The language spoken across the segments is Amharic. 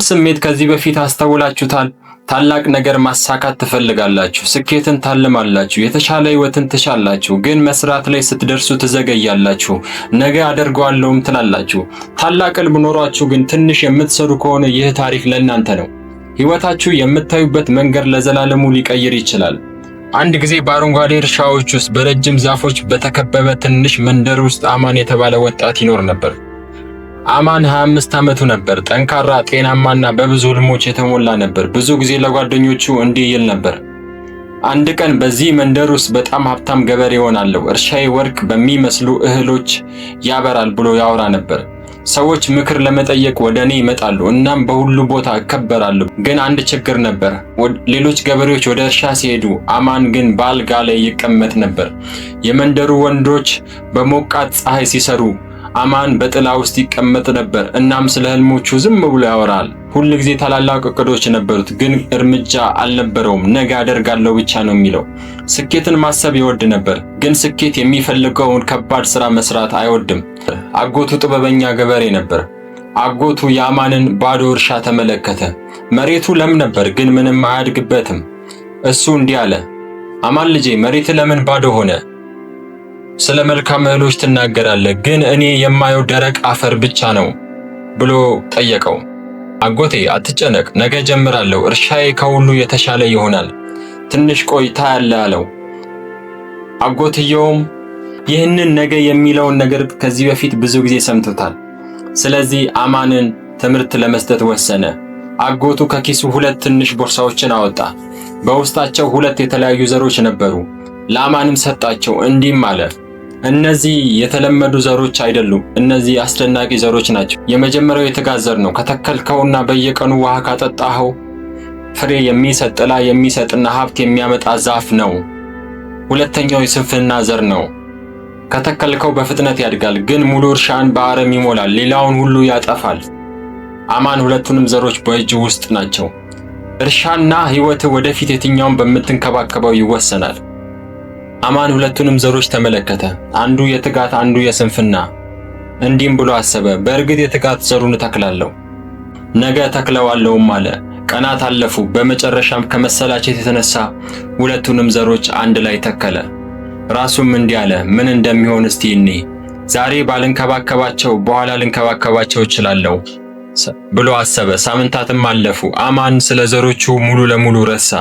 ስሜት ከዚህ በፊት አስተውላችሁታል? ታላቅ ነገር ማሳካት ትፈልጋላችሁ፣ ስኬትን ታልማላችሁ፣ የተሻለ ህይወትን ትሻላችሁ። ግን መስራት ላይ ስትደርሱ ትዘገያላችሁ። ነገ አደርገዋለሁም ትላላችሁ። ታላቅ ህልም ኖሯችሁ ግን ትንሽ የምትሰሩ ከሆነ ይህ ታሪክ ለእናንተ ነው። ህይወታችሁ የምታዩበት መንገድ ለዘላለሙ ሊቀይር ይችላል። አንድ ጊዜ በአረንጓዴ እርሻዎች ውስጥ በረጅም ዛፎች በተከበበ ትንሽ መንደር ውስጥ አማን የተባለ ወጣት ይኖር ነበር። አማን 25 ዓመቱ ነበር። ጠንካራ፣ ጤናማና በብዙ ህልሞች የተሞላ ነበር። ብዙ ጊዜ ለጓደኞቹ እንዲህ ይል ነበር፣ አንድ ቀን በዚህ መንደር ውስጥ በጣም ሀብታም ገበሬ ሆናለሁ፣ እርሻዬ ወርቅ በሚመስሉ እህሎች ያበራል ብሎ ያወራ ነበር። ሰዎች ምክር ለመጠየቅ ወደ እኔ ይመጣሉ፣ እናም በሁሉ ቦታ እከበራለሁ። ግን አንድ ችግር ነበር። ሌሎች ገበሬዎች ወደ እርሻ ሲሄዱ፣ አማን ግን በአልጋ ላይ ይቀመጥ ነበር። የመንደሩ ወንዶች በሞቃት ፀሐይ ሲሰሩ፣ አማን በጥላ ውስጥ ይቀመጥ ነበር። እናም ስለ ህልሞቹ ዝም ብሎ ያወራል። ሁል ጊዜ ታላላቅ እቅዶች ነበሩት፣ ግን እርምጃ አልነበረውም። ነገ አደርጋለሁ ብቻ ነው የሚለው። ስኬትን ማሰብ ይወድ ነበር፣ ግን ስኬት የሚፈልገውን ከባድ ስራ መስራት አይወድም። አጎቱ ጥበበኛ ገበሬ ነበር። አጎቱ የአማንን ባዶ እርሻ ተመለከተ። መሬቱ ለም ነበር፣ ግን ምንም አያድግበትም። እሱ እንዲህ አለ፣ አማን ልጄ፣ መሬት ለምን ባዶ ሆነ? ስለ መልካም እህሎች ትናገራለህ፣ ግን እኔ የማየው ደረቅ አፈር ብቻ ነው ብሎ ጠየቀው። አጎቴ አትጨነቅ፣ ነገ ጀምራለሁ፣ እርሻዬ ከሁሉ የተሻለ ይሆናል፣ ትንሽ ቆይታ ያለ አለው። አጎትየውም ይህንን ነገ የሚለውን ነገር ከዚህ በፊት ብዙ ጊዜ ሰምቶታል። ስለዚህ አማንን ትምህርት ለመስጠት ወሰነ። አጎቱ ከኪሱ 2 ትንሽ ቦርሳዎችን አወጣ። በውስጣቸው 2 የተለያዩ ዘሮች ነበሩ። ለአማንም ሰጣቸው፣ እንዲህም አለ፣ እነዚህ የተለመዱ ዘሮች አይደሉም። እነዚህ አስደናቂ ዘሮች ናቸው። የመጀመሪያው የትጋት ዘር ነው። ከተከልከውና በየቀኑ ውሃ ካጠጣኸው ፍሬ የሚሰጥ፣ ጥላ የሚሰጥና ሀብት የሚያመጣ ዛፍ ነው። ሁለተኛው የስንፍና ዘር ነው። ከተከልከው በፍጥነት ያድጋል፣ ግን ሙሉ እርሻን በአረም ይሞላል፣ ሌላውን ሁሉ ያጠፋል። አማን ሁለቱንም ዘሮች በእጁ ውስጥ ናቸው። እርሻና ህይወት ወደፊት የትኛውን በምትንከባከበው ይወሰናል። አማን ሁለቱንም ዘሮች ተመለከተ። አንዱ የትጋት፣ አንዱ የስንፍና። እንዲህም ብሎ አሰበ፣ በእርግጥ የትጋት ዘሩን እተክላለሁ፣ ነገ እተክለዋለሁም አለ። ቀናት አለፉ። በመጨረሻም ከመሰላቸት የተነሳ ሁለቱንም ዘሮች አንድ ላይ ተከለ። ራሱም እንዲህ አለ፣ ምን እንደሚሆን እስቲ እኔ ዛሬ ባልንከባከባቸው በኋላ ልንከባከባቸው እችላለሁ ብሎ አሰበ። ሳምንታትም አለፉ። አማን ስለ ዘሮቹ ሙሉ ለሙሉ ረሳ።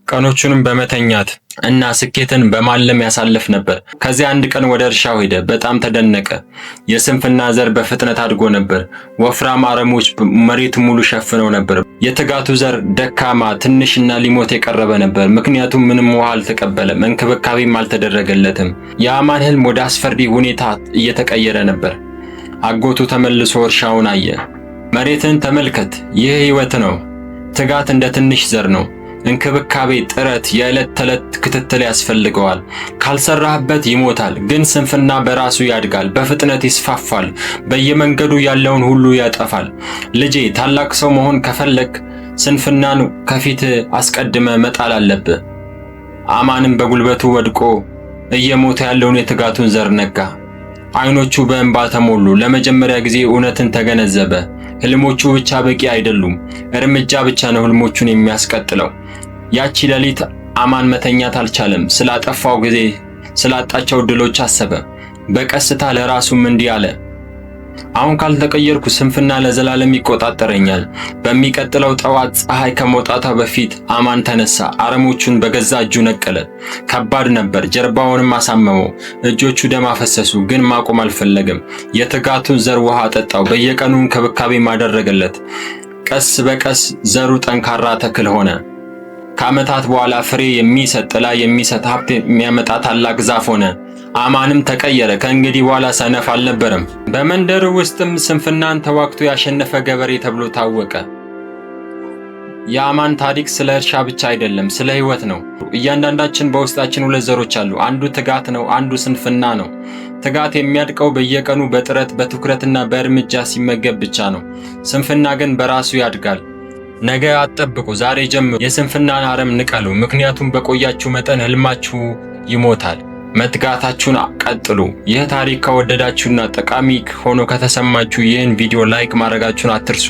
ቀኖቹንም በመተኛት እና ስኬትን በማለም ያሳልፍ ነበር። ከዚያ አንድ ቀን ወደ እርሻው ሄደ። በጣም ተደነቀ። የስንፍና ዘር በፍጥነት አድጎ ነበር። ወፍራም አረሞች መሬቱ ሙሉ ሸፍነው ነበር። የትጋቱ ዘር ደካማ፣ ትንሽና ሊሞት የቀረበ ነበር፣ ምክንያቱም ምንም ውሃ አልተቀበለም፣ እንክብካቤም አልተደረገለትም። የአማን ህልም ወደ አስፈሪ ሁኔታ እየተቀየረ ነበር። አጎቱ ተመልሶ እርሻውን አየ። መሬትን ተመልከት፣ ይህ ህይወት ነው። ትጋት እንደ ትንሽ ዘር ነው። እንክብካቤ፣ ጥረት፣ የዕለት ተዕለት ክትትል ያስፈልገዋል። ካልሰራህበት ይሞታል። ግን ስንፍና በራሱ ያድጋል፣ በፍጥነት ይስፋፋል፣ በየመንገዱ ያለውን ሁሉ ያጠፋል። ልጄ፣ ታላቅ ሰው መሆን ከፈለክ ስንፍናን ከፊት አስቀድመ መጣል አለብህ። አማንም በጉልበቱ ወድቆ እየሞተ ያለውን የትጋቱን ዘር ነካ። አይኖቹ በእንባ ተሞሉ። ለመጀመሪያ ጊዜ እውነትን ተገነዘበ። ህልሞቹ ብቻ በቂ አይደሉም። እርምጃ ብቻ ነው ህልሞቹን የሚያስቀጥለው። ያቺ ሌሊት አማን መተኛት አልቻለም። ስላጠፋው ጊዜ፣ ስላጣቸው ድሎች አሰበ። በቀስታ ለራሱም እንዲህ አለ፣ አሁን ካልተቀየርኩ ስንፍና ለዘላለም ይቆጣጠረኛል። በሚቀጥለው ጠዋት ፀሐይ ከመውጣቷ በፊት አማን ተነሳ። አረሞቹን በገዛ እጁ ነቀለ። ከባድ ነበር። ጀርባውንም አሳመመው። እጆቹ ደም አፈሰሱ፣ ግን ማቆም አልፈለገም። የትጋቱን ዘር ውሃ አጠጣው። በየቀኑ እንክብካቤ ማደረገለት። ቀስ በቀስ ዘሩ ጠንካራ ተክል ሆነ። ከዓመታት በኋላ ፍሬ የሚሰጥ፣ ጥላ የሚሰጥ፣ ሀብት የሚያመጣ ታላቅ ዛፍ ሆነ። አማንም ተቀየረ። ከእንግዲህ በኋላ ሰነፍ አልነበረም። በመንደሩ ውስጥም ስንፍናን ተዋግቶ ያሸነፈ ገበሬ ተብሎ ታወቀ። የአማን ታሪክ ስለ እርሻ ብቻ አይደለም፣ ስለ ህይወት ነው። እያንዳንዳችን በውስጣችን 2 ዘሮች አሉ። አንዱ ትጋት ነው፣ አንዱ ስንፍና ነው። ትጋት የሚያድቀው በየቀኑ በጥረት በትኩረትና በእርምጃ ሲመገብ ብቻ ነው። ስንፍና ግን በራሱ ያድጋል። ነገ አትጠብቁ፣ ዛሬ ጀምሩ። የስንፍናን አረም ንቀሉ፣ ምክንያቱም በቆያችሁ መጠን ህልማችሁ ይሞታል። መትጋታችሁን ቀጥሉ። ይህ ታሪክ ከወደዳችሁና ጠቃሚ ሆኖ ከተሰማችሁ ይህን ቪዲዮ ላይክ ማድረጋችሁን አትርሱ።